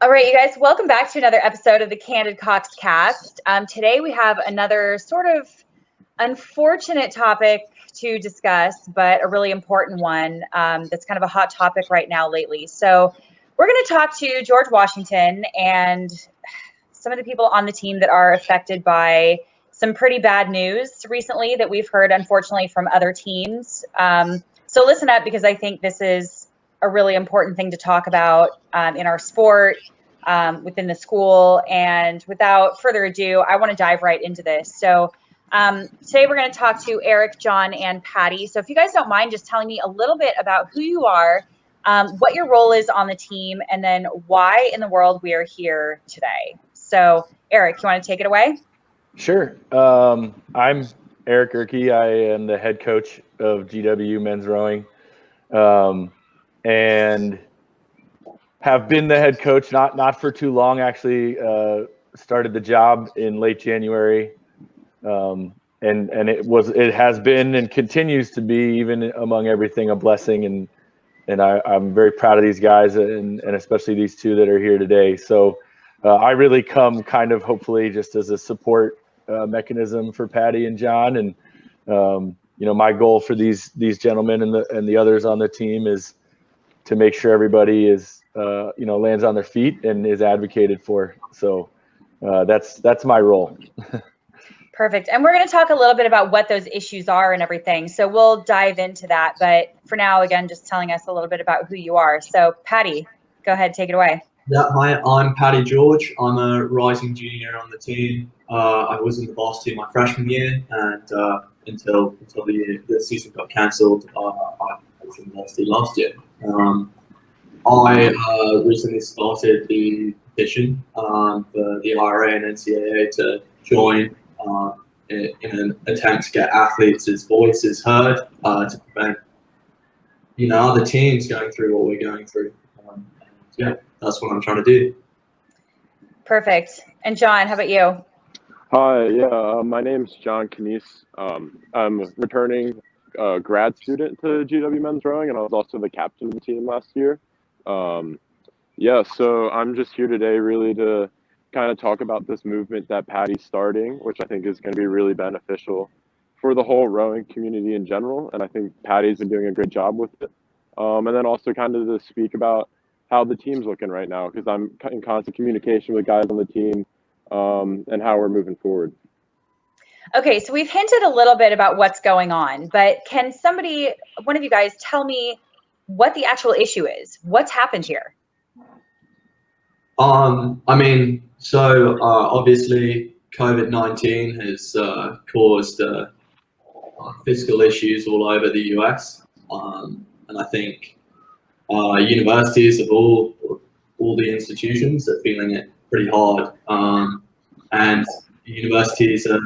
All right, you guys, welcome back to another episode of the Candid Cast. Today we have another sort of unfortunate topic to discuss, but a really important one that's kind of a hot topic right now lately. So we're going to talk to George Washington and some of the people on the team that are affected by some pretty bad news recently that we've heard, unfortunately, from other teams. So listen up, because I think this is a really important thing to talk about in our sport, within the school. And without further ado, I want to dive right into this. So today we're going to talk to Eric, John, and Paddy. So if you guys don't mind just telling me a little bit about who you are, what your role is on the team, and then why in the world we are here today. So Eric, you want to take it away? Sure. I'm Eric Gehrke. I am the head coach of GW men's rowing, and have been the head coach not for too long. Actually, started the job in late January, and it has been and continues to be, even among everything, a blessing. And I'm very proud of these guys and especially these two that are here today. So I really come kind of hopefully just as a support mechanism for Paddy and John. And my goal for these gentlemen and the others on the team is to make sure everybody is lands on their feet and is advocated for. So that's my role. Perfect. And we're going to talk a little bit about what those issues are and everything. So we'll dive into that. But for now, again, just telling us a little bit about who you are. So Paddy, go ahead, take it away. Yeah, hi, I'm Paddy George. I'm a rising junior on the team. I was in the varsity my freshman year, and until the season got cancelled, I was in varsity last year. I recently started the petition for the IRA and NCAA to join in an attempt to get athletes' voices heard, to prevent other teams going through what we're going through. Yeah, that's what I'm trying to do. Perfect. And John, how about you? Hi, my name's John Knies. I'm a returning grad student to GW men's rowing, and I was also the captain of the team last year. So I'm just here today really to kind of talk about this movement that Paddy's starting, which I think is going to be really beneficial for the whole rowing community in general. And I think Paddy's been doing a great job with it. And then also kind of to speak about how the team's looking right now, because I'm in constant communication with guys on the team, and how we're moving forward. Okay, so we've hinted a little bit about what's going on, but can one of you guys, tell me what the actual issue is? What's happened here? Obviously COVID-19 has caused fiscal issues all over the US, and I think universities of all the institutions are feeling it pretty hard, and universities are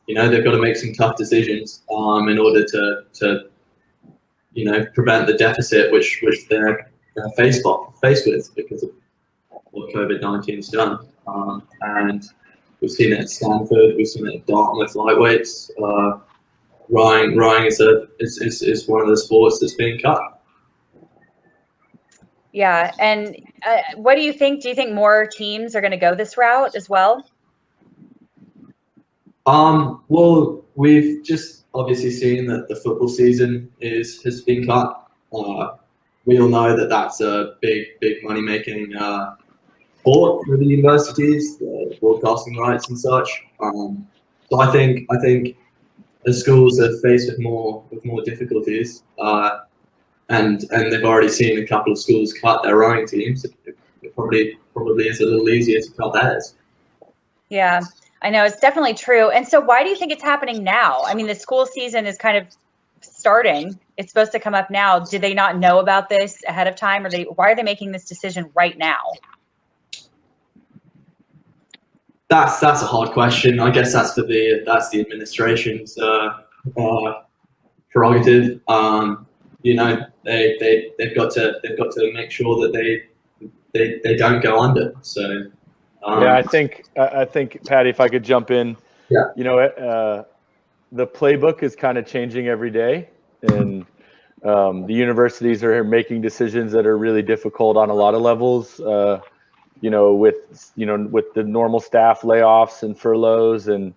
they've got to make some tough decisions in order to prevent the deficit which they're faced with because of what COVID-19's done. And we've seen it at Stanford, we've seen it at Dartmouth lightweights. Rowing is one of the sports that's being cut. Yeah, and what do you think? Do you think more teams are going to go this route as well? Well, we've just obviously seen that the football season has been cut. We all know that that's a big money-making sport for the universities, the broadcasting rights and such. So I think the schools are faced with more difficulties, and they've already seen a couple of schools cut their rowing teams. It probably is a little easier to cut theirs. Yeah, I know, it's definitely true. And so why do you think it's happening now? I mean, the school season is kind of starting. It's supposed to come up now. Did they not know about this ahead of time, or why are they making this decision right now? That's a hard question. I guess that's the administration's prerogative. They've got to make sure that they don't go under. So I think Paddy, if I could jump in. Yeah. The playbook is kind of changing every day, and The universities are making decisions that are really difficult on a lot of levels. With the normal staff layoffs and furloughs, and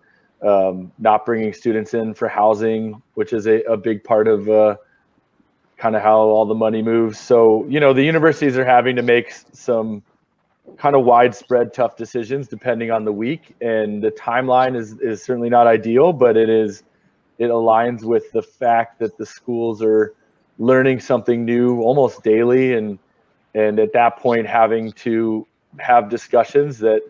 not bringing students in for housing, which is a big part of kind of how all the money moves. So, the universities are having to make some kind of widespread tough decisions depending on the week, and the timeline is certainly not ideal, but it aligns with the fact that the schools are learning something new almost daily, and at that point having to have discussions that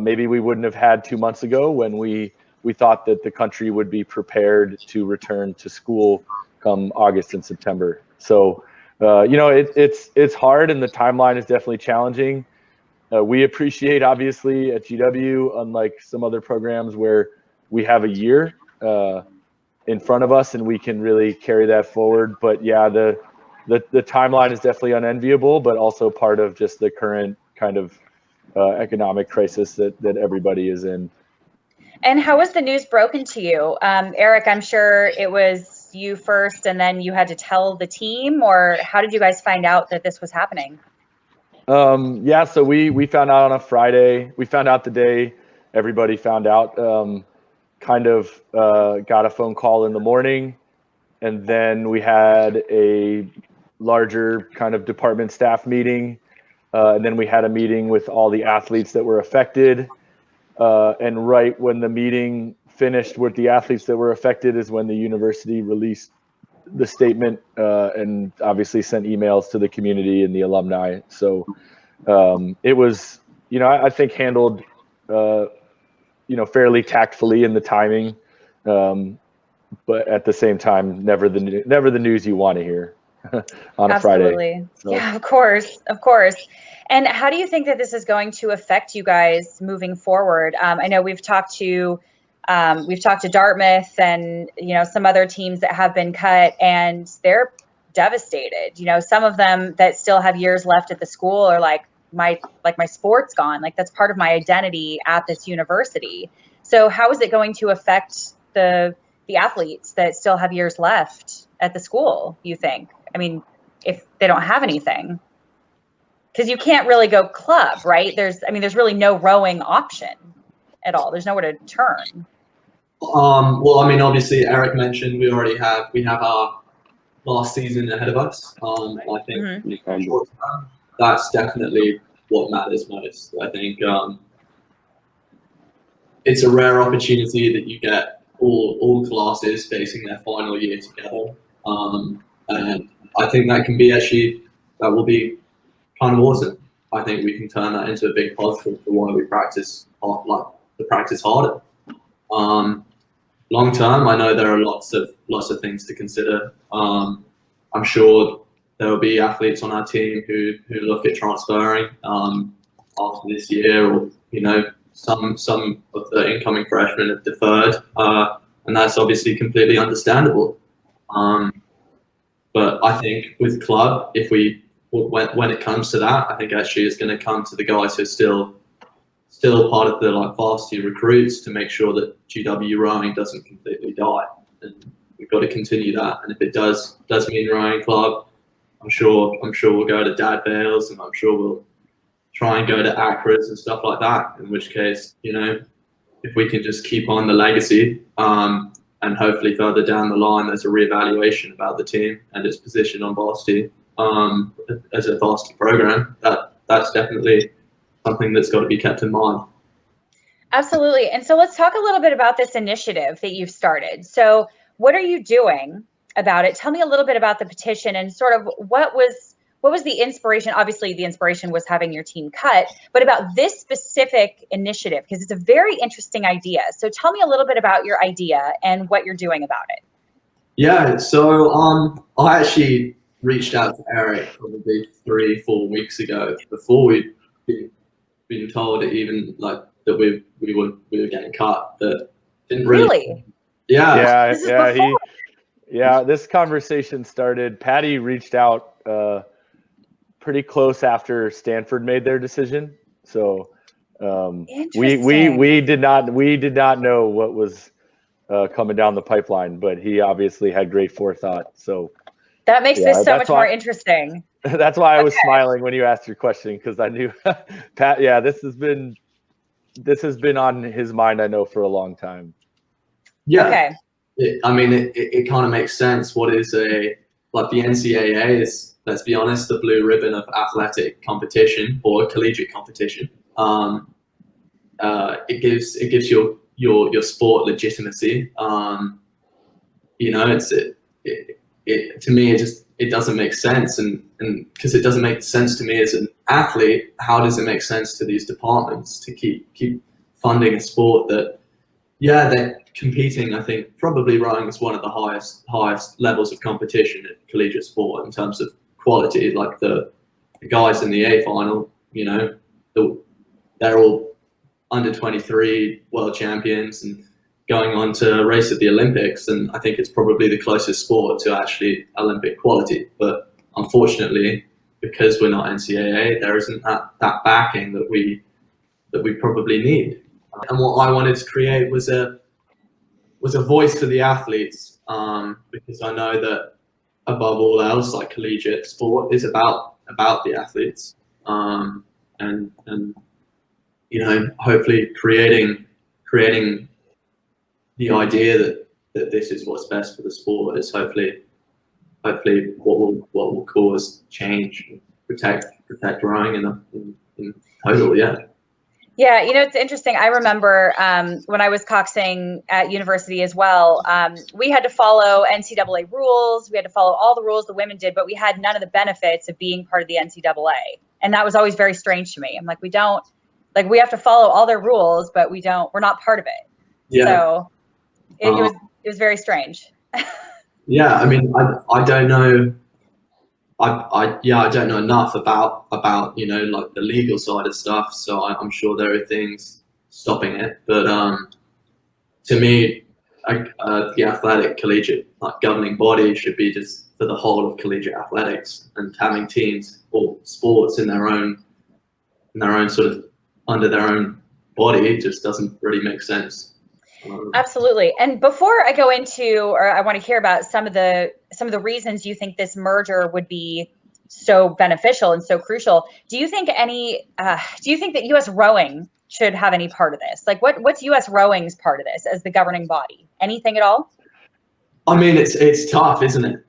maybe we wouldn't have had 2 months ago, when we thought that the country would be prepared to return to school come August and September. So, it's hard, and the timeline is definitely challenging. We appreciate, obviously, at GW, unlike some other programs where we have a year in front of us and we can really carry that forward. But yeah, the timeline is definitely unenviable, but also part of just the current kind of economic crisis that everybody is in. And how was the news broken to you? Eric, I'm sure it was you first and then you had to tell the team, or how did you guys find out that this was happening? Yeah, so we found out on a Friday. We found out the day everybody found out. Got a phone call in the morning, and then we had a larger kind of department staff meeting, and then we had a meeting with all the athletes that were affected. And right when the meeting finished with the athletes that were affected is when the university released the statement, and obviously sent emails to the community and the alumni. So it was, I think handled, fairly tactfully in the timing, but at the same time, never the news you want to hear on a Friday. Absolutely. So. Yeah, of course. And how do you think that this is going to affect you guys moving forward? I know we've talked to Dartmouth and, some other teams that have been cut, and they're devastated. Some of them that still have years left at the school are like my sport's gone. Like, that's part of my identity at this university. So how is it going to affect the athletes that still have years left at the school, you think? I mean, if they don't have anything, because you can't really go club, right? There's really no rowing option at all. There's nowhere to turn. Well, obviously Eric mentioned we have our last season ahead of us. I think short term, that's definitely what matters most. I think it's a rare opportunity that you get all classes facing their final year together, and I think that will be kind of awesome. I think we can turn that into a big positive for why we practice harder. Long term, I know there are lots of things to consider. I'm sure there will be athletes on our team who look at transferring after this year, or some of the incoming freshmen have deferred, and that's obviously completely understandable. But I think with club, when it comes to that, I think actually it's going to come to the guys who are still part of the varsity recruits, to make sure that GW rowing doesn't completely die, and we've got to continue that. And if it does mean rowing club, I'm sure we'll go to Dad Vales, and I'm sure we'll try and go to Acras and stuff like that. In which case, if we can just keep on the legacy, and hopefully further down the line, there's a reevaluation about the team and its position on varsity, as a varsity program, that's definitely something that's got to be kept in mind. Absolutely. And so let's talk a little bit about this initiative that you've started. So what are you doing about it? Tell me a little bit about the petition, and sort of what was the inspiration? Obviously, the inspiration was having your team cut, but about this specific initiative, because it's a very interesting idea. So tell me a little bit about your idea and what you're doing about it. Yeah, so I actually reached out to Eric probably 3-4 weeks ago, before we'd been told even that we were getting cut. That didn't really. Yeah. This conversation started. Paddy reached out pretty close after Stanford made their decision. So we did not know what was coming down the pipeline, but he obviously had great forethought. So That makes this so that's much why- more interesting. That's why I was Okay. smiling when you asked your question, because I knew Pat. Yeah, this has been on his mind, I know, for a long time. Yeah. Okay. It kind of makes sense. What is like the NCAA is, let's be honest, the blue ribbon of athletic competition or collegiate competition. It gives your sport legitimacy. You know, it to me it doesn't make sense, and because it doesn't make sense to me as an athlete, how does it make sense to these departments to keep funding a sport that, yeah, they're competing? I think probably rowing is one of the highest levels of competition in collegiate sport in terms of quality. Like the guys in the A final, you know, they're all under 23 world champions and going on to race at the Olympics. And I think it's probably the closest sport to actually Olympic quality. But unfortunately, because we're not NCAA, there isn't that backing that we probably need. And what I wanted to create was a voice for the athletes, because I know that above all else, like collegiate sport is about the athletes, and you know, hopefully creating the idea that this is what's best for the sport is hopefully what will cause change, protect rowing in total. Yeah. Yeah, you know, it's interesting. I remember when I was coxing at university as well, we had to follow NCAA rules. We had to follow all the rules the women did, but we had none of the benefits of being part of the NCAA. And that was always very strange to me. I'm like, we have to follow all their rules, but we're not part of it. Yeah. So it was very strange. Yeah, I mean, I don't know. I don't know enough about you know, like the legal side of stuff. So I'm sure there are things stopping it. But to me, the athletic collegiate governing body should be just for the whole of collegiate athletics, and having teams or sports in their own sort of under their own body just doesn't really make sense. Absolutely. And before I go into, or I want to hear about some of the reasons you think this merger would be so beneficial and so crucial, do you think that U.S. rowing should have any part of this? Like, what's U.S. rowing's part of this as the governing body? Anything at all? I mean, it's tough, isn't it?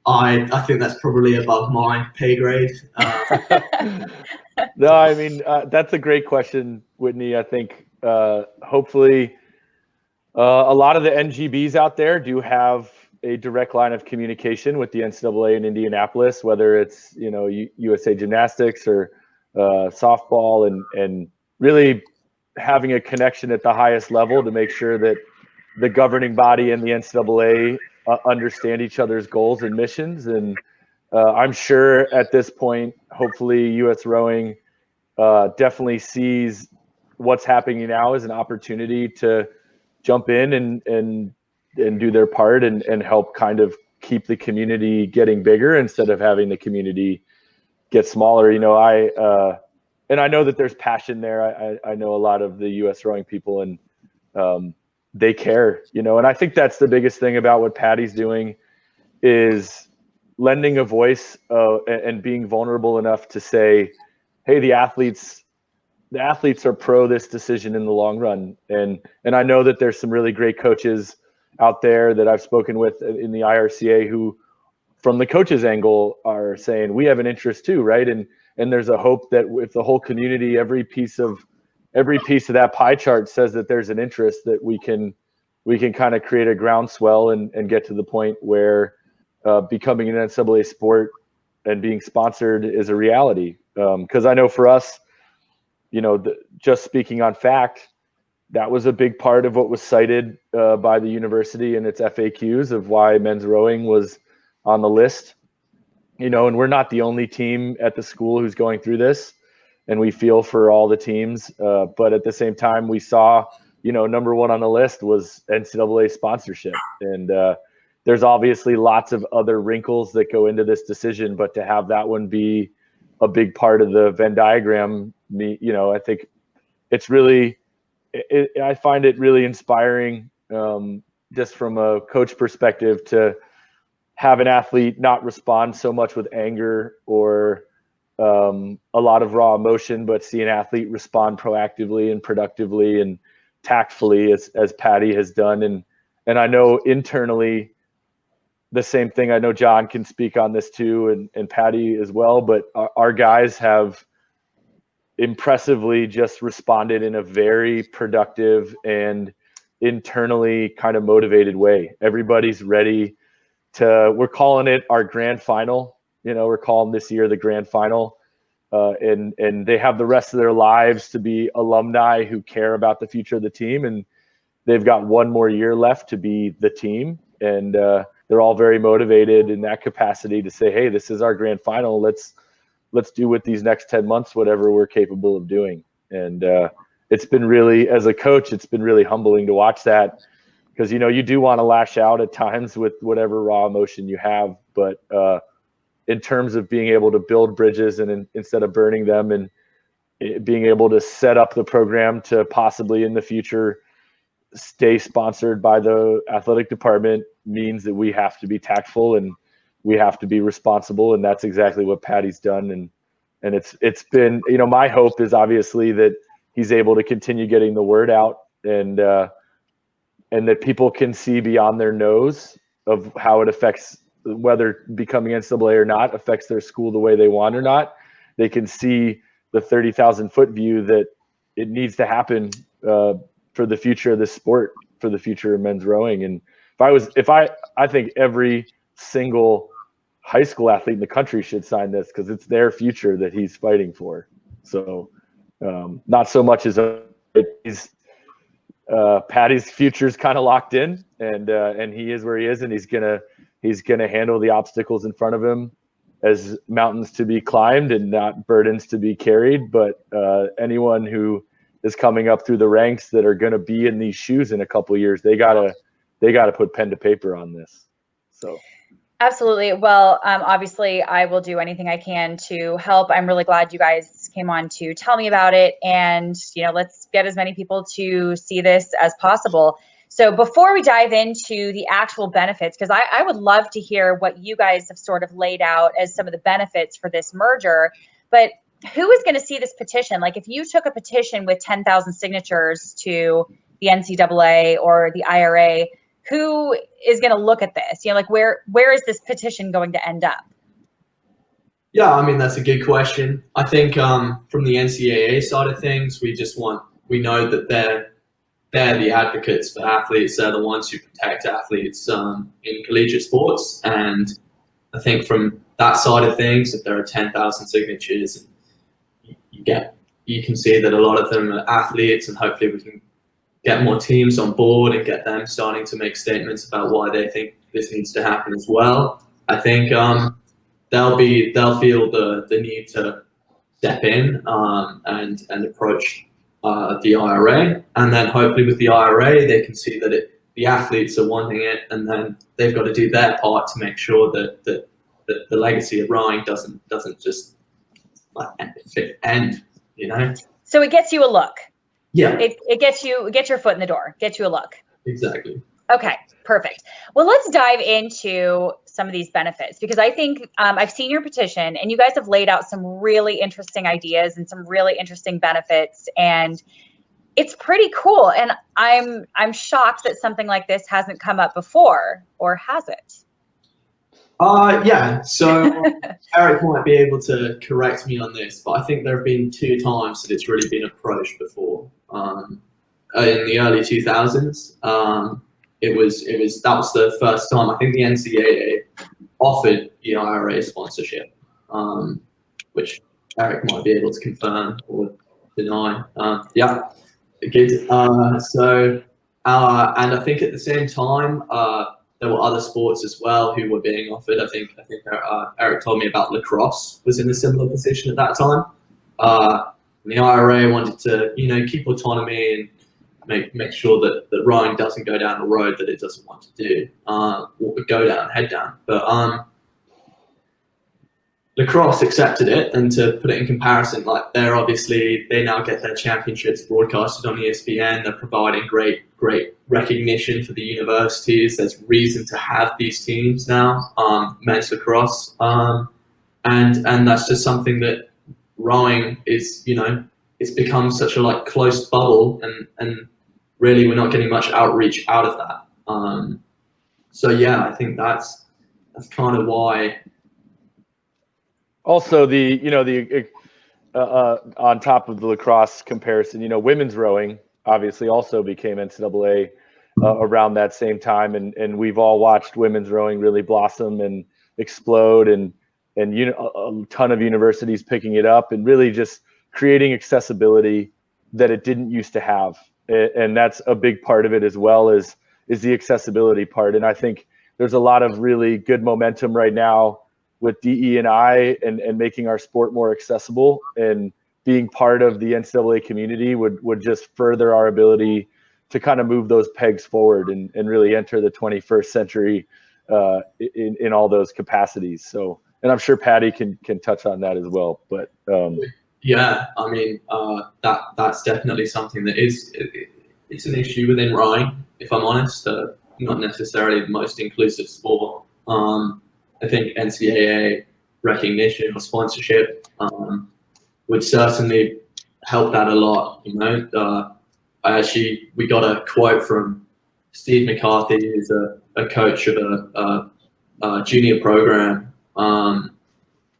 I think that's probably above my pay grade. No, I mean, that's a great question, Whitney. I think hopefully a lot of the NGBs out there do have a direct line of communication with the NCAA in Indianapolis, whether it's, you know, USA Gymnastics or softball, and really having a connection at the highest level to make sure that the governing body and the NCAA understand each other's goals and missions. And I'm sure at this point, hopefully U.S. rowing definitely sees what's happening now as an opportunity to jump in and do their part and help kind of keep the community getting bigger instead of having the community get smaller. You know, and I know that there's passion there. I know a lot of the U.S. rowing people, and they care, you know, and I think that's the biggest thing about what Paddy's doing is lending a voice and being vulnerable enough to say, hey, the athletes are pro this decision in the long run. And I know that there's some really great coaches out there that I've spoken with in the IRCA who, from the coaches' angle, are saying we have an interest too, right? And there's a hope that if the whole community, every piece of that pie chart says that there's an interest, that we can kind of create a groundswell and get to the point where becoming an NCAA sport and being sponsored is a reality. Because I know for us, you know, just speaking on fact, that was a big part of what was cited by the university in its FAQs of why men's rowing was on the list. You know, and we're not the only team at the school who's going through this, and we feel for all the teams. But at the same time, we saw, you know, number one on the list was NCAA sponsorship. And there's obviously lots of other wrinkles that go into this decision, but to have that one be a big part of the Venn diagram, you know, I think it's really, I find it really inspiring, just from a coach perspective, to have an athlete not respond so much with anger or a lot of raw emotion, but see an athlete respond proactively and productively and tactfully as Paddy has done. And I know internally the same thing. I know John can speak on this too, and Paddy as well, but our guys have impressively just responded in a very productive and internally kind of motivated way. Everybody's ready we're calling it our grand final. We're calling this year the grand final. And they have the rest of their lives to be alumni who care about the future of the team. And they've got one more year left to be the team. And they're all very motivated in that capacity to say, hey, this is our grand final. Let's do with these next 10 months whatever we're capable of doing. And it's been really, as a coach, it's been really humbling to watch that, because you do want to lash out at times with whatever raw emotion you have, but in terms of being able to build bridges and instead of burning them, and being able to set up the program to possibly in the future stay sponsored by the athletic department, means that we have to be tactful and we have to be responsible. And that's exactly what Paddy's done. And it's been, my hope is obviously that he's able to continue getting the word out, and that people can see beyond their nose of how it affects, whether becoming NCAA or not affects their school the way they want or not. They can see the 30,000 foot view that it needs to happen for the future of this sport, for the future of men's rowing. And I think every single high school athlete in the country should sign this, because it's their future that he's fighting for. So not so much as Paddy's future's kind of locked in, and he is where he is, and he's gonna handle the obstacles in front of him as mountains to be climbed and not burdens to be carried. But anyone who is coming up through the ranks that are going to be in these shoes in a couple of years, they gotta put pen to paper on this. So. Absolutely. Well, obviously, I will do anything I can to help. I'm really glad you guys came on to tell me about it. And, let's get as many people to see this as possible. So before we dive into the actual benefits, because I would love to hear what you guys have sort of laid out as some of the benefits for this merger. But who is going to see this petition? Like, if you took a petition with 10,000 signatures to the NCAA or the IRA, who is going to look at this? Where is this petition going to end up? Yeah, I mean, that's a good question. I think from the NCAA side of things, we know that they're the advocates for athletes. They're the ones who protect athletes in collegiate sports. And I think from that side of things, if there are 10,000 signatures, you can see that a lot of them are athletes, and hopefully we can get more teams on board and get them starting to make statements about why they think this needs to happen as well. I think they'll feel the need to step in and approach the IRA, and then hopefully with the IRA they can see that the athletes are wanting it, and then they've got to do their part to make sure that the legacy of rowing doesn't just end. So it gets you a look. Yeah. It gets your foot in the door, gets you a look. Exactly. Okay, perfect. Well, let's dive into some of these benefits, because I think I've seen your petition and you guys have laid out some really interesting ideas and some really interesting benefits, and it's pretty cool. And I'm shocked that something like this hasn't come up before, or has it? Yeah. So Eric might be able to correct me on this, but I think there have been 2 times that it's really been approached before. In the early 2000s, that was the first time. I think the NCAA offered the IRA sponsorship, which Eric might be able to confirm or deny. Yeah, good. And I think at the same time, there were other sports as well who were being offered. I think Eric told me about lacrosse was in a similar position at that time. The IRA wanted to, keep autonomy and make sure that rowing doesn't go down the road that it doesn't want to do, or go down, head down. But lacrosse accepted it, and to put it in comparison, like they now get their championships broadcasted on ESPN. They're providing great recognition for the universities. There's reason to have these teams now, men's lacrosse, and that's just something that rowing is, it's become such a like close bubble, and really we're not getting much outreach out of that. So yeah, I think that's kind of why. Also, on top of the lacrosse comparison, women's rowing obviously also became NCAA around that same time, and we've all watched women's rowing really blossom and explode, and a ton of universities picking it up and really just creating accessibility that it didn't used to have, and that's a big part of it as well is the accessibility part. And I think there's a lot of really good momentum right now with DE&I and making our sport more accessible, and being part of the NCAA community would just further our ability to kind of move those pegs forward and really enter the 21st century in all those capacities. So, and I'm sure Paddy can touch on that as well. But yeah, I mean, that's definitely something that it's an issue within rowing, if I'm honest. Not necessarily the most inclusive sport. I think NCAA recognition or sponsorship would certainly help that a lot. We got a quote from Steve McCarthy, who's a coach of a junior program,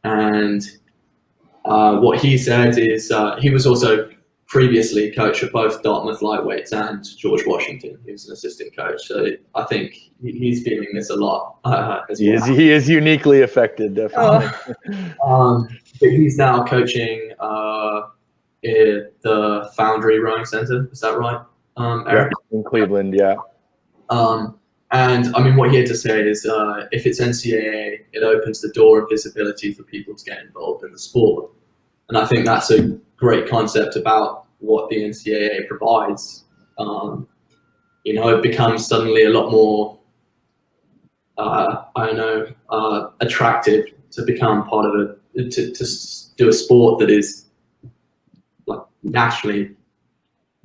and what he said is he was also previously coach of both Dartmouth Lightweights and George Washington. He was an assistant coach, so I think he's feeling this a lot as well. He is uniquely affected, definitely. But he's now coaching at the Foundry Rowing Center. Is that right, Eric? Yeah, in Cleveland, yeah. And I mean, what he had to say is, if it's NCAA, it opens the door of visibility for people to get involved in the sport. And I think that's a great concept about what the NCAA provides. It becomes suddenly a lot more, attractive to become part of to do a sport that is like nationally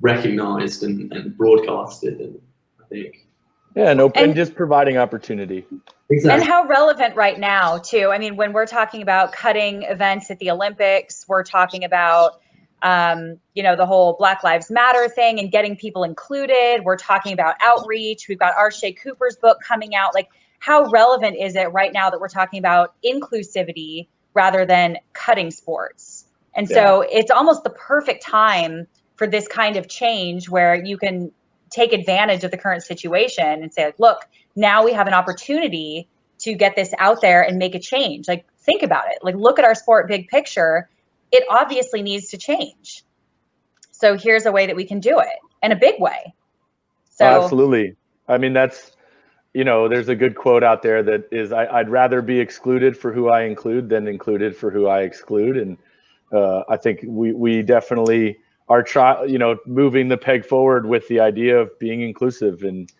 recognized and broadcasted. And I think. Yeah, and just providing opportunity. Exactly. And how relevant right now, too. I mean, when we're talking about cutting events at the Olympics, we're talking about, the whole Black Lives Matter thing and getting people included. We're talking about outreach. We've got Arshay Cooper's book coming out. Like, how relevant is it right now that we're talking about inclusivity rather than cutting sports? And so it's almost the perfect time for this kind of change where you can take advantage of the current situation and say, like, look, now we have an opportunity to get this out there and make a change. Like, think about it. Like, look at our sport big picture. It obviously needs to change. So here's a way that we can do it in a big way. So absolutely. I mean, that's, there's a good quote out there that is, I'd rather be excluded for who I include than included for who I exclude. And I think we definitely are moving the peg forward with the idea of being inclusive, and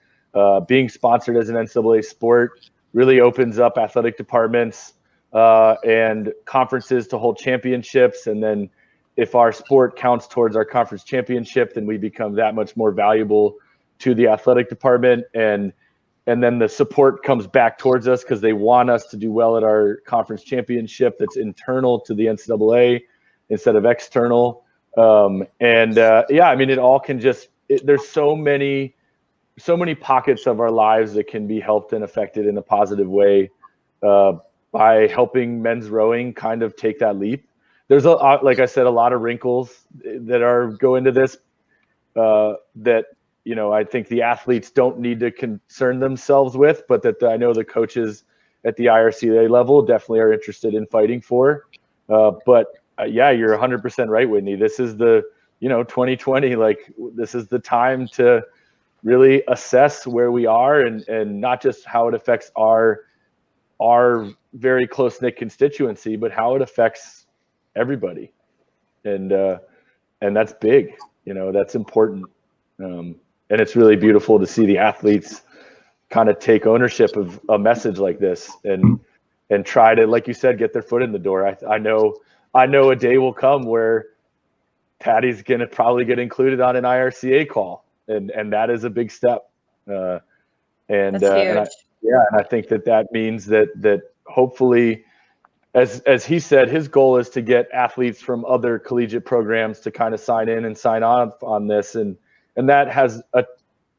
being sponsored as an NCAA sport really opens up athletic departments and conferences to hold championships. And then if our sport counts towards our conference championship, then we become that much more valuable to the athletic department. And then the support comes back towards us because they want us to do well at our conference championship that's internal to the NCAA instead of external. I mean, it all can there's so many pockets of our lives that can be helped and affected in a positive way by helping men's rowing kind of take that leap. There's like I said, a lot of wrinkles that go into this that, I think the athletes don't need to concern themselves with, but that I know the coaches at the IRCA level definitely are interested in fighting for. Yeah, you're 100% right, Whitney. This is the, 2020, like, this is the time to really assess where we are, and not just how it affects our very close-knit constituency, but how it affects everybody. And that's big, that's important. And it's really beautiful to see the athletes kind of take ownership of a message like this. And try to, like you said, get their foot in the door. I know a day will come where Paddy's going to probably get included on an IRCA call, and that is a big step. That's huge. And I think that means that hopefully, as he said, his goal is to get athletes from other collegiate programs to kind of sign in and sign on this, and that has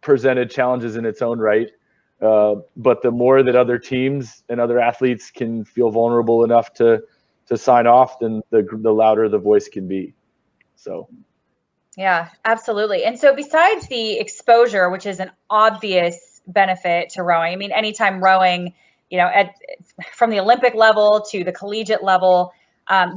presented challenges in its own right. But the more that other teams and other athletes can feel vulnerable enough to sign off, then the louder the voice can be. So. Yeah, absolutely. And so besides the exposure, which is an obvious benefit to rowing, I mean, anytime rowing, from the Olympic level to the collegiate level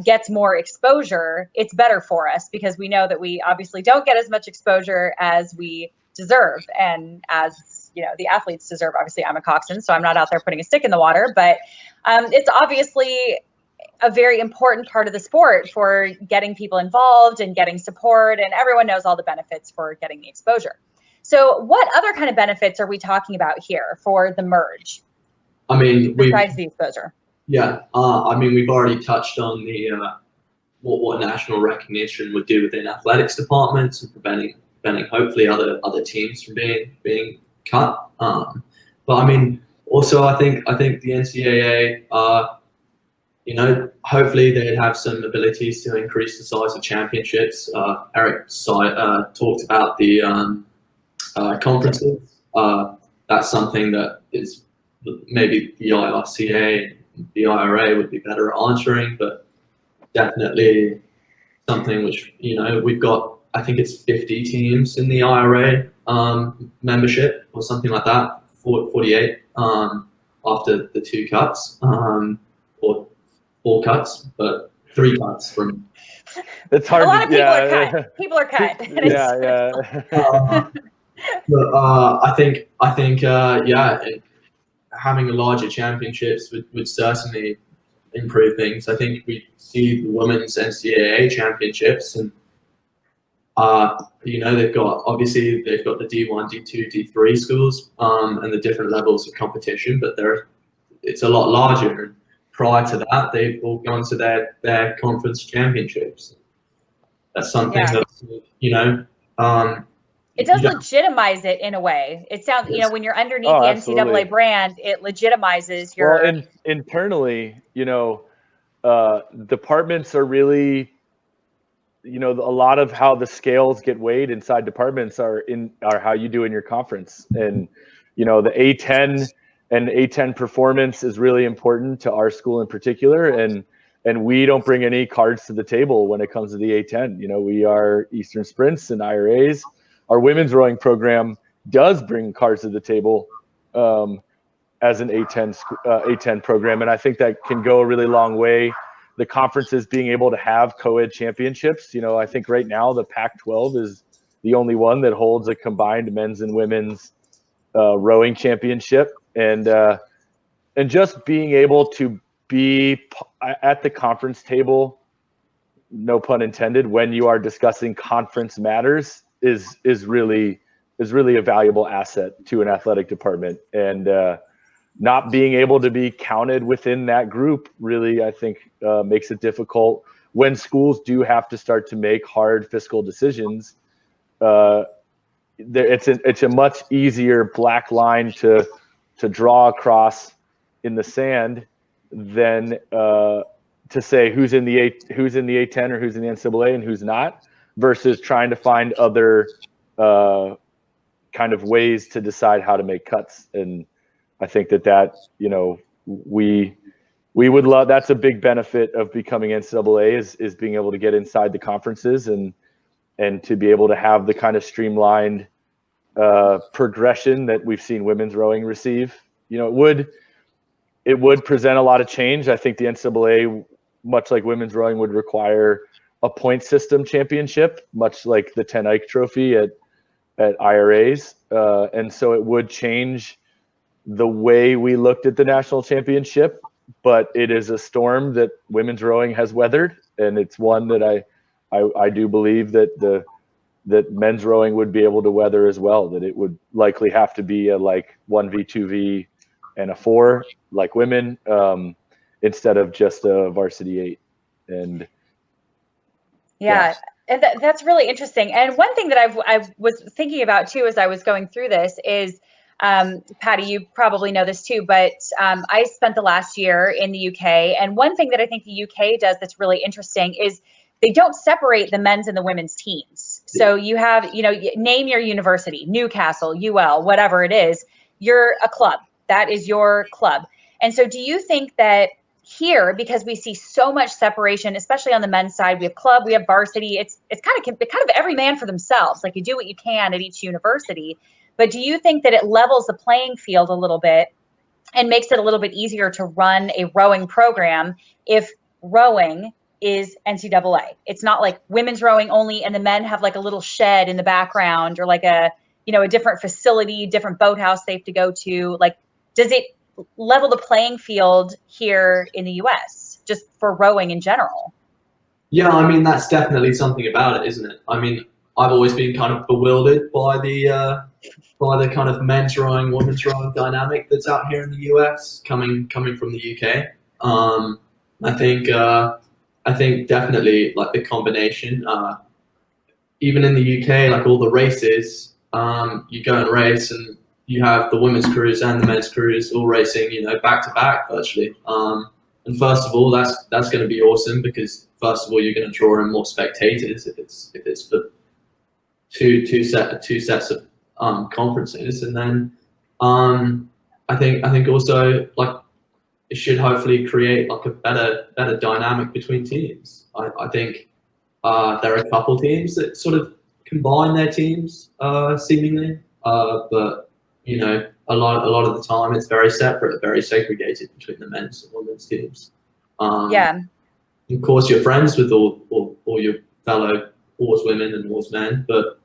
gets more exposure, it's better for us because we know that we obviously don't get as much exposure as we deserve. And as, the athletes deserve. Obviously, I'm a coxswain, so I'm not out there putting a stick in the water, but it's obviously a very important part of the sport for getting people involved and getting support, and everyone knows all the benefits for getting the exposure. So what other kind of benefits are we talking about here for the merge? I mean, besides the exposure. Yeah, I mean, we've already touched on the what national recognition would do within athletics departments and preventing hopefully other teams from being cut. But I mean, also I think the NCAA, hopefully they'd have some abilities to increase the size of championships. Eric talked about the conferences. That's something that is maybe the IRCA, the IRA would be better at answering, but definitely something which, we've got, I think it's 50 teams in the IRA membership or something like that, 48 after the 2 cuts, or 4 cuts, but 3 cuts from. It's hard. A lot of people are cut. But I think having a larger championships would certainly improve things. I think we see the women's NCAA championships, and they've got the D1, D2, D3 schools, and the different levels of competition, but it's a lot larger. And prior to that, they've all gone to their conference championships. That's something that it does legitimize it in a way. It sounds, when you're underneath the NCAA brand, it legitimizes your. Well, and internally, departments are really, a lot of how the scales get weighed inside departments are how you do in your conference. And, the A10 and A10 performance is really important to our school in particular. And we don't bring any cards to the table when it comes to the A10. We are Eastern Sprints and IRAs. Our women's rowing program does bring cards to the table as an A10 program, and I think that can go a really long way. The conferences being able to have co-ed championships. I think right now the Pac-12 is the only one that holds a combined men's and women's rowing championship, and just being able to be at the conference table, no pun intended, when you are discussing conference matters is really a valuable asset to an athletic department. And not being able to be counted within that group really, I think, makes it difficult when schools do have to start to make hard fiscal decisions. It's a much easier black line to draw across in the sand than to say who's in the A10 or who's in the NCAA and who's not, versus trying to find other kind of ways to decide how to make cuts. And I think that we would love, that's a big benefit of becoming NCAA is being able to get inside the conferences and to be able to have the kind of streamlined progression that we've seen women's rowing receive. It would present a lot of change. I think the NCAA, much like women's rowing, would require a point system championship, much like the 10 Ike Trophy at IRAs. And so it would change the way we looked at the national championship, but it is a storm that women's rowing has weathered. And it's one that I do believe that men's rowing would be able to weather as well, that it would likely have to be a 1v, 2v and a 4 like women. instead of just a varsity 8. And yeah. And that's really interesting. And one thing that I was thinking about too as I was going through this is, Patty, you probably know this too, but I spent the last year in the UK. And one thing that I think the UK does that's really interesting is they don't separate the men's and the women's teams. So you have, name your university, Newcastle, UL, whatever it is, you're a club. That is your club. And so do you think that here, because we see so much separation, especially on the men's side, we have club, we have varsity, it's kind of every man for themselves. Like you do what you can at each university. But do you think that it levels the playing field a little bit and makes it a little bit easier to run a rowing program if rowing is NCAA? It's not like women's rowing only and the men have like a little shed in the background or like a different facility, different boathouse they have to go to. Like, does it level the playing field here in the US just for rowing in general? Yeah, I mean, that's definitely something about it, isn't it? I mean, I've always been kind of bewildered by the kind of men's rowing, women's rowing dynamic that's out here in the US, coming from the UK. I think definitely like the combination. Even in the UK, like all the races, you go and race, and you have the women's crews and the men's crews all racing, back to back virtually. And first of all, that's going to be awesome because first of all, you're going to draw in more spectators if it's for two sets of conferences, and then I think also like it should hopefully create like a better dynamic between teams. I think there are a couple teams that sort of combine their teams seemingly, but a lot of the time it's very separate, very segregated between the men's and women's teams. Of course, you're friends with all your fellow oars women and oars men, but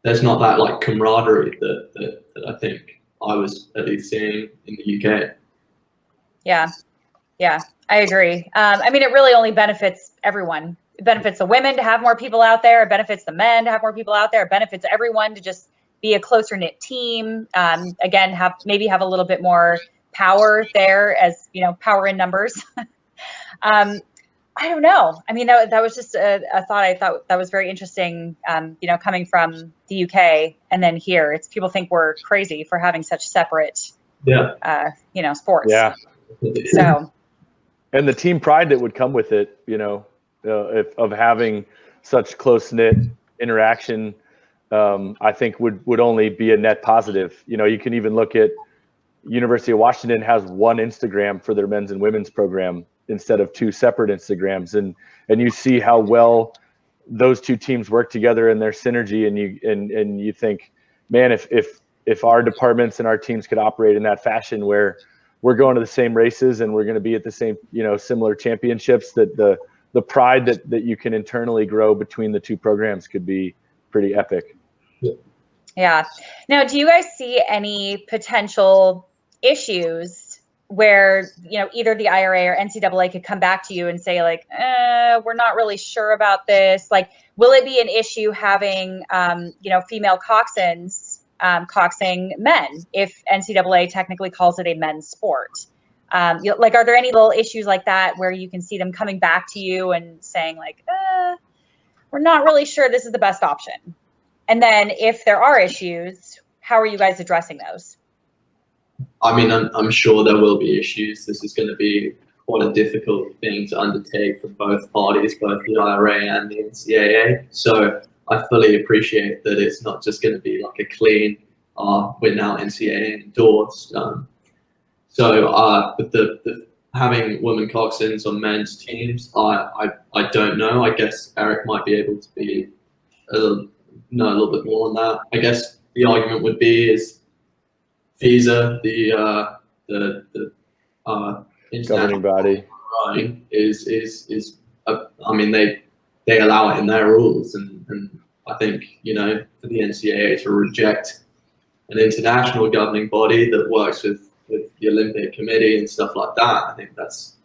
there's not that like camaraderie that I think I was at least seeing in the UK. Yeah, I agree. I mean, it really only benefits everyone. It benefits the women to have more people out there. It benefits the men to have more people out there. It benefits everyone to just be a closer knit team. Again, have a little bit more power there, as power in numbers. I don't know. I mean, that was just a thought. I thought that was very interesting. Coming from the UK and then here, it's people think we're crazy for having such separate, sports. Yeah. So. And the team pride that would come with it, of having such close knit interaction, I think would only be a net positive. You can even look at University of Washington has one Instagram for their men's and women's program instead of two separate Instagrams, and you see how well those two teams work together and their synergy, and you think, man, if our departments and our teams could operate in that fashion where we're going to the same races and we're going to be at the same similar championships, that the pride that you can internally grow between the two programs could be pretty epic. Yeah. Now, do you guys see any potential issues where, either the IRA or NCAA could come back to you and say like, we're not really sure about this? Like, will it be an issue having, female coxswains coxing men if NCAA technically calls it a men's sport? Are there any little issues like that where you can see them coming back to you and saying like, we're not really sure this is the best option? And then if there are issues, how are you guys addressing those? I mean, I'm sure there will be issues. This is going to be quite a difficult thing to undertake for both parties, both the IRA and the NCAA. So I fully appreciate that it's not just going to be like a clean, we're now NCAA endorsed. So with the having women coxswains on men's teams, I don't know. I guess Eric might be able to be a little bit more on that. I guess the argument would be is FISA, the governing body, is I mean they allow it in their rules, and I think for the NCAA to reject an international governing body that works with the Olympic Committee and stuff like that, I think it's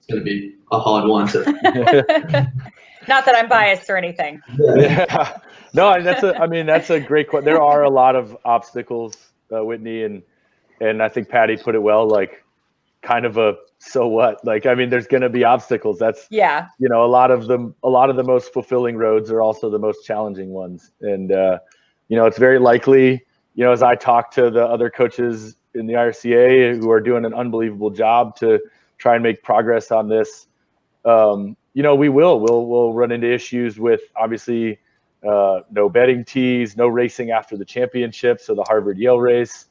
going to be a hard one to. Not that I'm biased or anything. Yeah. No, that's a great question. There are a lot of obstacles, Whitney, and I think Patty put it well. Like, kind of a so what. Like, I mean, there's going to be obstacles. That's Yeah. you know, a lot of the most fulfilling roads are also the most challenging ones. And you know, it's very likely, you know, as I talk to the other coaches in the IRCA who are doing an unbelievable job to try and make progress on this, you know, we'll run into issues with obviously no betting tees, no racing after the championship, so the Harvard Yale race.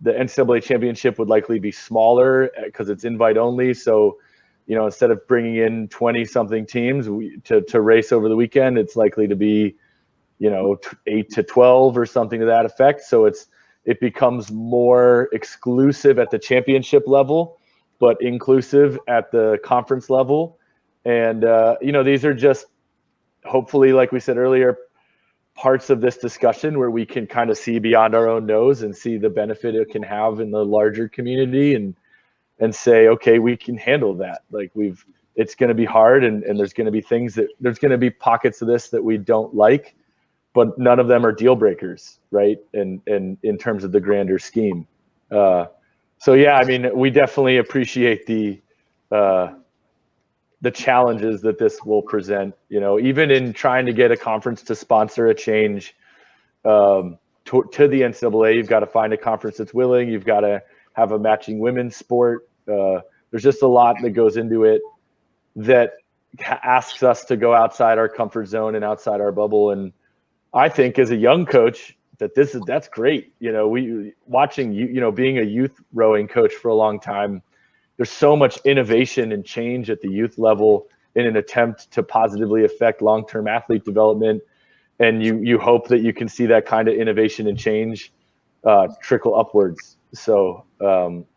The NCAA championship would likely be smaller because it's invite only. So, you know, instead of bringing in 20 something teams to race over the weekend, it's likely to be, you know, 8 to 12 or something to that effect. So it becomes more exclusive at the championship level, but inclusive at the conference level. And, you know, these are just hopefully, like we said earlier, parts of this discussion where we can kind of see beyond our own nose and see the benefit it can have in the larger community and say, okay, we can handle that. Like it's going to be hard and there's going to be there's going to be pockets of this that we don't like, but none of them are deal breakers, right? And in terms of the grander scheme. So yeah, I mean, we definitely appreciate the challenges that this will present, you know, even in trying to get a conference to sponsor a change to the NCAA. You've got to find a conference that's willing. You've got to have a matching women's sport. There's just a lot that goes into it that asks us to go outside our comfort zone and outside our bubble. And I think as a young coach that's great. You know, you know, being a youth rowing coach for a long time, there's so much innovation and change at the youth level in an attempt to positively affect long-term athlete development. And you hope that you can see that kind of innovation and change trickle upwards. So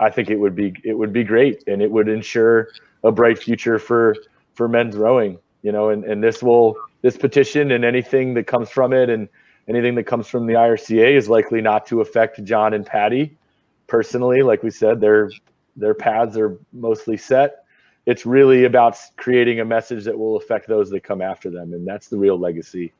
I think it would be great, and it would ensure a bright future for men's rowing, you know, and this petition and anything that comes from it and anything that comes from the IRCA is likely not to affect John and Paddy personally. Like we said, their paths are mostly set. It's really about creating a message that will affect those that come after them. And that's the real legacy.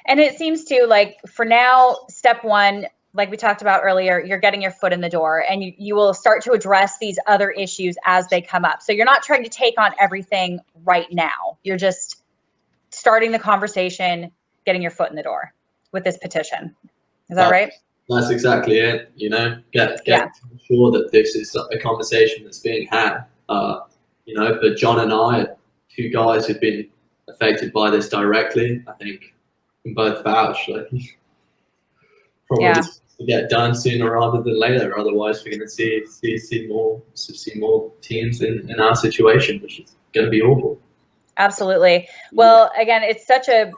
And it seems to, like, for now, step one, like we talked about earlier, you're getting your foot in the door, and you will start to address these other issues as they come up. So you're not trying to take on everything right now. You're just starting the conversation, getting your foot in the door with this petition. Is that right? That's exactly it. You know, get sure that this is a conversation that's being had. You know, for John and I, two guys who've been affected by this directly, I think we can both vouch. Like, probably to get done sooner rather than later. Otherwise, we're going to see more teams in our situation, which is going to be awful. Absolutely. Well, again, it's such a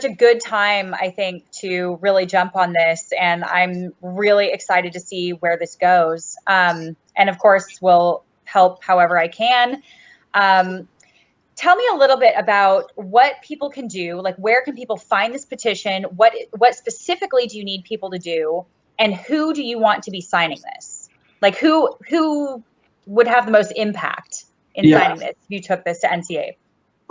good time, I think, to really jump on this, and I'm really excited to see where this goes. And of course, will help however I can. Tell me a little bit about what people can do. Like, where can people find this petition? What specifically do you need people to do? And who do you want to be signing this? Like, who would have the most impact in signing this if you took this to NCAA?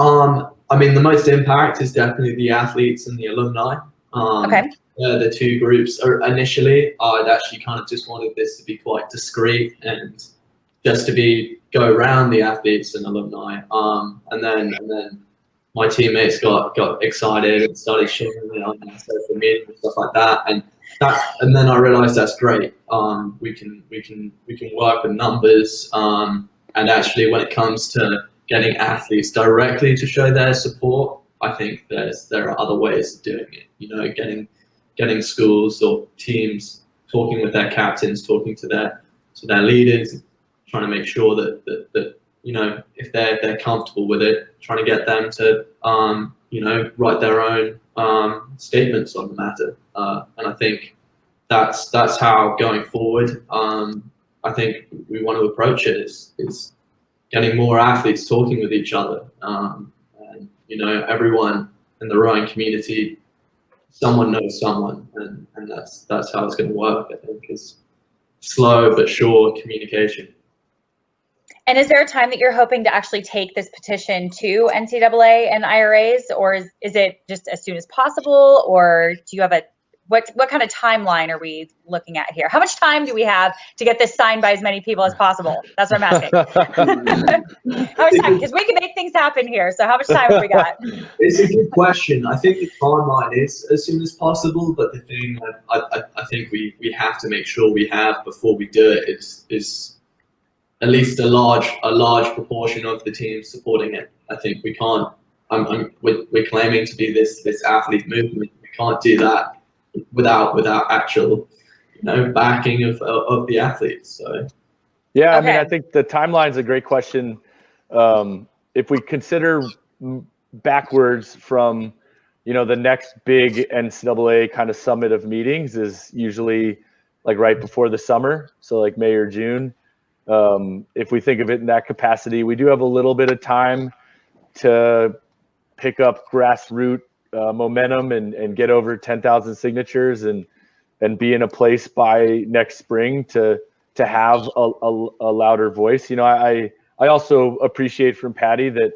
I mean, the most impact is definitely the athletes and the alumni. Okay. The two groups. Initially, I'd actually kind of just wanted this to be quite discreet and just to go around the athletes and alumni. And then my teammates got excited and started sharing it on social media and stuff like that. And then I realized that's great. We can work with numbers. And actually, when it comes to getting athletes directly to show their support, I think there are other ways of doing it. You know, getting schools or teams talking with their captains, talking to their leaders, trying to make sure that you know, if they're comfortable with it, trying to get them to you know, write their own statements on the matter. And I think that's how going forward. I think we want to approach it is getting more athletes talking with each other. And, you know, everyone in the rowing community, someone knows someone, and that's how it's going to work. I think is slow but sure communication. And is there a time that you're hoping to actually take this petition to NCAA and IRAs, or is it just as soon as possible, or do you have a what kind of timeline are we looking at here? How much time do we have to get this signed by as many people as possible? That's what I'm asking. How much time? Because we can make things happen here. So how much time have we got? It's a good question. I think the timeline is as soon as possible, but the thing I think we have to make sure we have before we do it is at least a large proportion of the team supporting it. I think we can't. We're claiming to be this athlete movement. We can't do that without actual, backing of the athletes. So yeah, I mean, Okay. I think the timeline's a great question. If we consider backwards from, the next big NCAA kind of summit of meetings is usually like right before the summer, so like May or June. If we think of it in that capacity, we do have a little bit of time to pick up grassroots momentum and get over 10,000 signatures and be in a place by next spring to have a louder voice. I also appreciate from Paddy that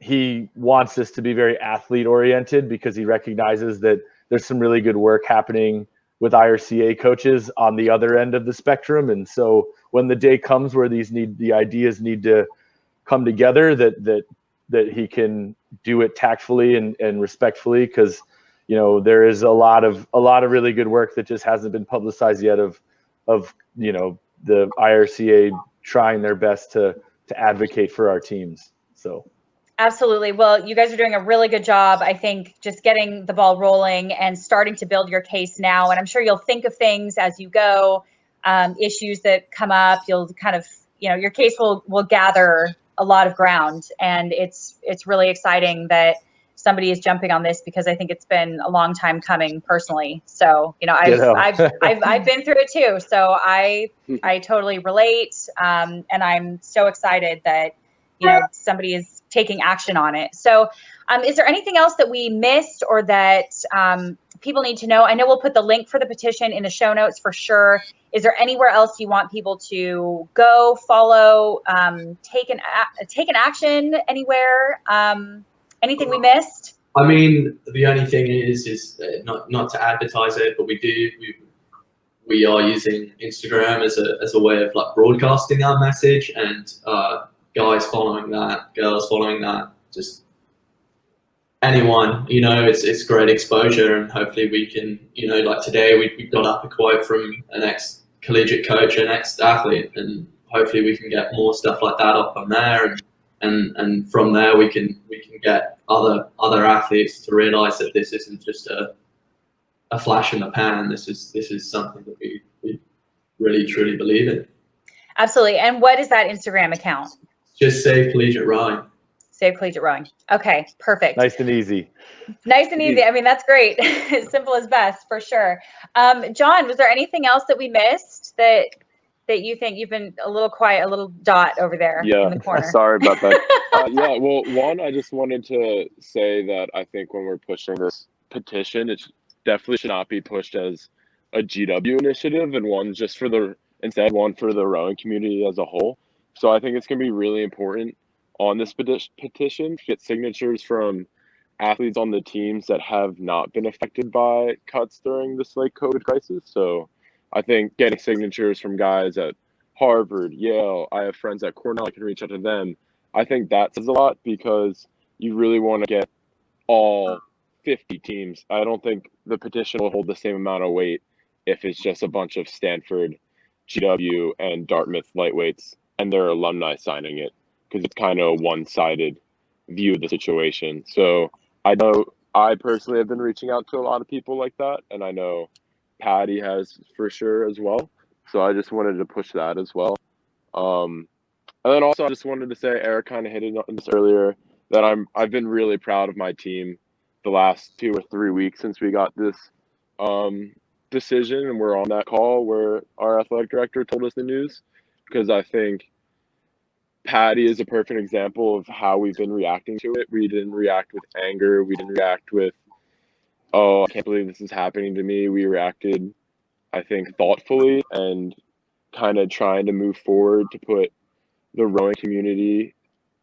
he wants this to be very athlete oriented because he recognizes that there's some really good work happening with IRCA coaches on the other end of the spectrum. And so when the day comes where the ideas need to come together, that he can do it tactfully and respectfully, because there is a lot of really good work that just hasn't been publicized yet of the IRCA trying their best to advocate for our teams. So Absolutely. Well, you guys are doing a really good job, I think, just getting the ball rolling and starting to build your case now. And I'm sure you'll think of things as you go, issues that come up. You'll kind of, your case will gather a lot of ground. And it's really exciting that somebody is jumping on this, because I think it's been a long time coming personally. So, I've been through it too. So I totally relate. And I'm so excited that, somebody is taking action on it. So is there anything else that we missed or that people need to know? I know we'll put the link for the petition in the show notes for sure. Is there anywhere else you want people to go, follow, take an action anywhere? Anything we missed? I mean, the only thing is not to advertise it, but we are using Instagram as a way of like broadcasting our message, and guys following that, girls following that, just anyone, it's great exposure, and hopefully we can, like today we got up a quote from an ex-collegiate coach, an ex-athlete, and hopefully we can get more stuff like that up on there, and from there we can get other athletes to realize that this isn't just a flash in the pan. This is something that we really truly believe in. Absolutely. And what is that Instagram account? Just Save Collegiate Rowing. Save Collegiate Rowing. Okay, perfect. nice and easy. Nice and easy. I mean, that's great. Simple as best, for sure. John, was there anything else that we missed that you think? You've been a little quiet, a little dot over there in the corner. Sorry about that. Yeah, well, one, I just wanted to say that I think when we're pushing this petition, it definitely should not be pushed as a GW initiative, and one for the rowing community as a whole. So I think it's going to be really important on this petition to get signatures from athletes on the teams that have not been affected by cuts during this COVID crisis. So I think getting signatures from guys at Harvard, Yale, I have friends at Cornell, I can reach out to them. I think that says a lot, because you really want to get all 50 teams. I don't think the petition will hold the same amount of weight if it's just a bunch of Stanford, GW, and Dartmouth lightweights and their alumni signing it, because it's kind of a one-sided view of the situation. So I know I personally have been reaching out to a lot of people like that, and I know Paddy has for sure as well. So I just wanted to push that as well. And then also I just wanted to say, Eric kind of hit on this earlier, that I've been really proud of my team the last 2 or 3 weeks since we got this decision, and we're on that call where our athletic director told us the news, because I think Paddy is a perfect example of how we've been reacting to it. We didn't react with anger. We didn't react with, oh, I can't believe this is happening to me. We reacted, I think, thoughtfully and kind of trying to move forward to put the rowing community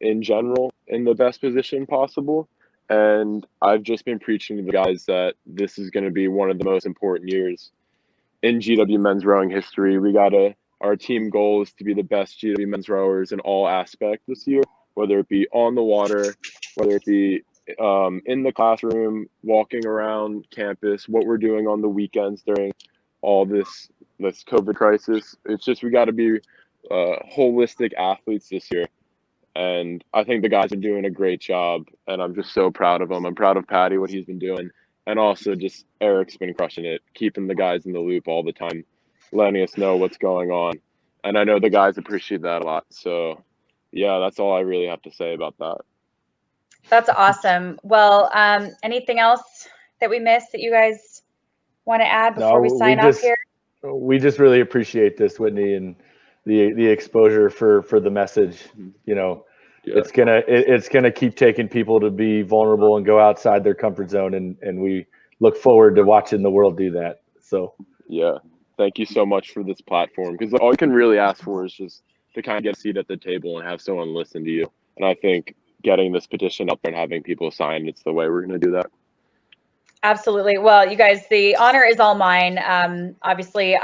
in general in the best position possible. And I've just been preaching to the guys that this is going to be one of the most important years in GW men's rowing history. Our team goal is to be the best GW men's rowers in all aspects this year, whether it be on the water, whether it be in the classroom, walking around campus, what we're doing on the weekends during all this COVID crisis. It's just, we got to be holistic athletes this year. And I think the guys are doing a great job, and I'm just so proud of them. I'm proud of Paddy, what he's been doing. And also just Eric's been crushing it, keeping the guys in the loop all the time, letting us know what's going on. And I know the guys appreciate that a lot. So yeah, that's all I really have to say about that. That's awesome. Well, anything else that we missed that you guys want to add before we sign off here? We just really appreciate this, Whitney, and the exposure for the message. You know, it's gonna keep taking people to be vulnerable and go outside their comfort zone, and we look forward to watching the world do that. So yeah, thank you so much for this platform, because all you can really ask for is just to kind of get a seat at the table and have someone listen to you. And I think getting this petition up there and having people sign, it's the way we're going to do that. Absolutely. Well, you guys, the honor is all mine. Obviously,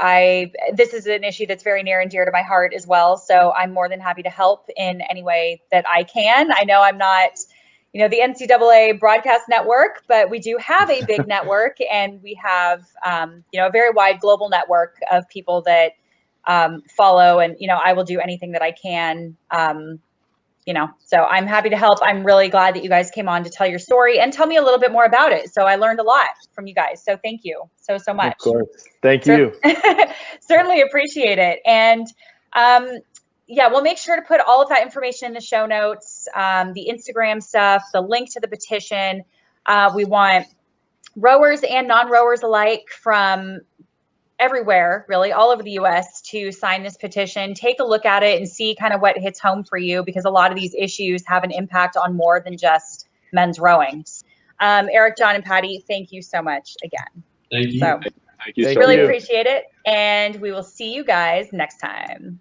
this is an issue that's very near and dear to my heart as well. So I'm more than happy to help in any way that I can. I know I'm not, the NCAA broadcast network, but we do have a big network, and we have, a very wide global network of people that follow, and, I will do anything that I can. So I'm happy to help. I'm really glad that you guys came on to tell your story and tell me a little bit more about it. So I learned a lot from you guys. So thank you so much. Of course. Thank you. Certainly appreciate it. And we'll make sure to put all of that information in the show notes, the Instagram stuff, the link to the petition. We want rowers and non-rowers alike from everywhere, really, all over the U.S. to sign this petition. Take a look at it and see kind of what hits home for you, because a lot of these issues have an impact on more than just men's rowing. Eric, John, and Paddy, thank you so much again. Thank you. So, Thank you. Really appreciate it. And we will see you guys next time.